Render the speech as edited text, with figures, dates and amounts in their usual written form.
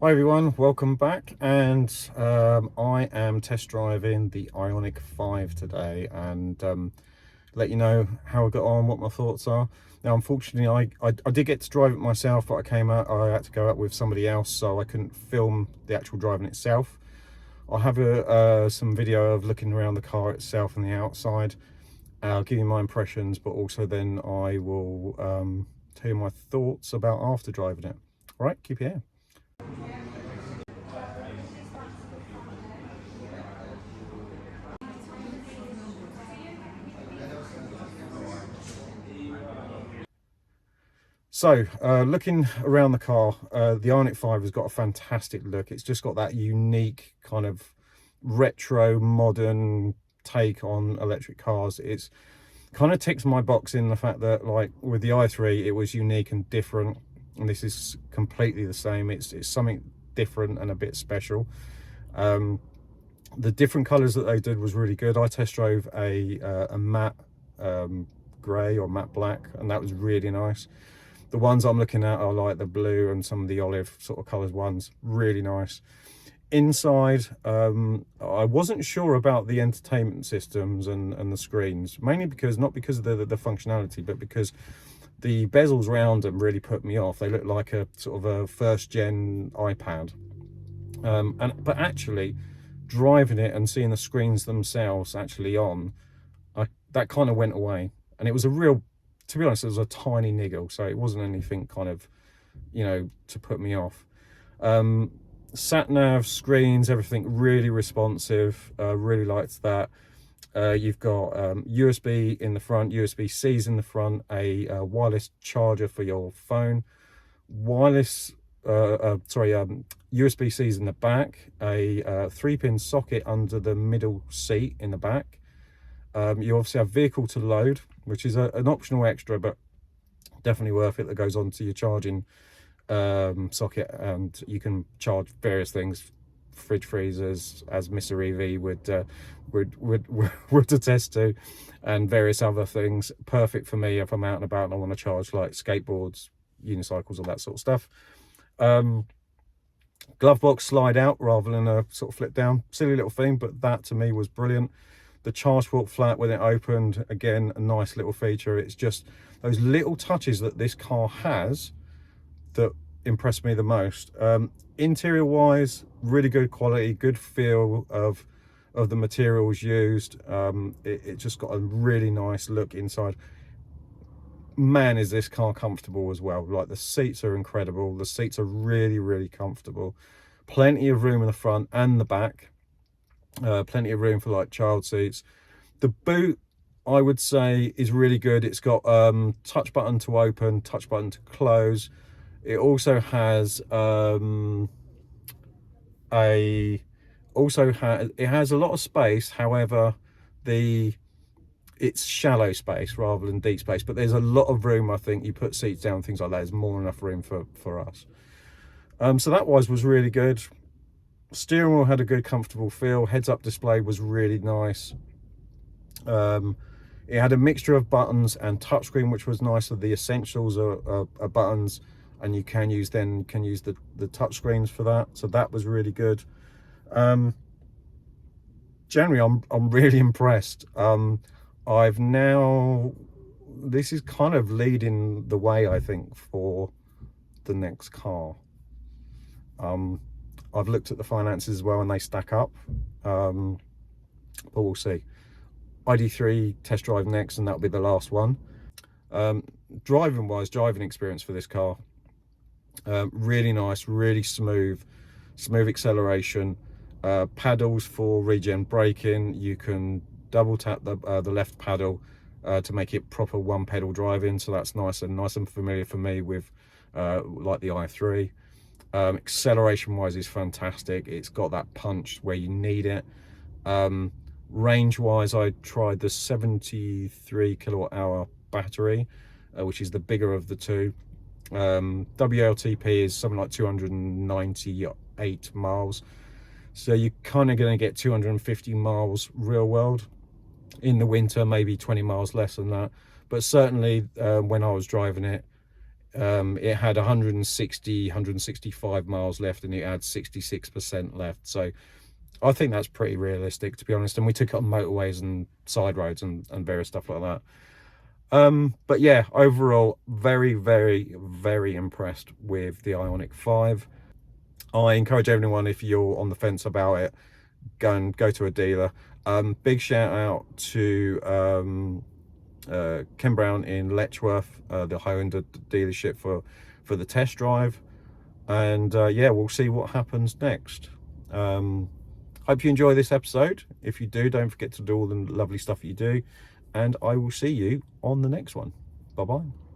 Hi everyone, welcome back, and I am test driving the IONIQ5 today, and let you know how I got on, what my thoughts are. Now unfortunately I did get to drive it myself, but I had to go out with somebody else, so I couldn't film the actual driving itself. I'll have some video of looking around the car itself and the outside. I'll give you my impressions, but also then I will tell you my thoughts about after driving it. All right, keep it here. So looking around the car, the IONIQ5 has got a fantastic look. It's just got that unique kind of retro modern take on electric cars. It's kind of ticks my box in the fact that, like with the i3, it was unique and different, and this is completely the same. It's something different and a bit special. The different colors that they did was really good. I test drove a matte gray or matte black, and that was really nice. The ones I'm looking at are like the blue and some of the olive sort of colours ones, really nice. Inside, I wasn't sure about the entertainment systems and the screens, mainly not because of the functionality, but because the bezels around them really put me off. They look like a sort of a first gen iPad. But actually driving it and seeing the screens themselves actually on, that kind of went away. And it was a real, to be honest, it was a tiny niggle, so it wasn't anything kind of, you know, to put me off. Sat nav, screens, everything really responsive. Really liked that. You've got USB in the front, USB-Cs in the front, a wireless charger for your phone, USB-Cs in the back, a 3-pin socket under the middle seat in the back. You obviously have vehicle to load, which is an optional extra, but definitely worth it. That goes onto your charging socket, and you can charge various things, fridge, freezers, as Mr. EV would attest to, and various other things. Perfect for me if I'm out and about and I want to charge like skateboards, unicycles, all that sort of stuff. Glove box slide out rather than a sort of flip down. Silly little thing, but that to me was brilliant. The charge port flap when it opened, again, a nice little feature. It's just those little touches that this car has that impressed me the most. Interior wise, really good quality, good feel of the materials used. It just got a really nice look inside. Man, is this car comfortable as well. Like, the seats are incredible. The seats are really comfortable. Plenty of room in the front and the back. Plenty of room for like child seats. The boot, I would say, is really good. It's got touch button to open, touch button to close. It also has it has a lot of space. However, it's shallow space rather than deep space, but there's a lot of room. I think you put seats down, things like that, there's more than enough room for us. So that was really good. Steering wheel had a good comfortable feel. Heads up display was really nice. It had a mixture of buttons and touchscreen, which was nice. So the essentials are buttons, and you can use the touchscreens for that, so that was really good. Generally I'm really impressed. This is kind of leading the way, I think, for the next car. I've looked at the finances as well, and they stack up, but we'll see. ID3 test drive next, and that'll be the last one. Driving experience for this car, really nice, really smooth acceleration. Paddles for regen braking. You can double tap the left paddle to make it proper one pedal driving, so that's nice and familiar for me with like the i3. Acceleration wise is fantastic. It's got that punch where you need it. Range wise, I tried the 73 kilowatt hour battery, which is the bigger of the two. WLTP is something like 298 miles, so you're kind of going to get 250 miles real world. In the winter, maybe 20 miles less than that, but certainly when I was driving it, It had 165 miles left, and it had 66% left. So I think that's pretty realistic, to be honest. And we took it on motorways and side roads and various stuff like that. But yeah, overall, very, very, very impressed with the IONIQ5. I encourage everyone, if you're on the fence about it, go to a dealer. Big shout out to Ken Brown in Letchworth, the Hyundai dealership, for the test drive. And yeah, we'll see what happens next. Hope you enjoy this episode. If you do, don't forget to do all the lovely stuff that you do, and I will see you on the next one. Bye bye.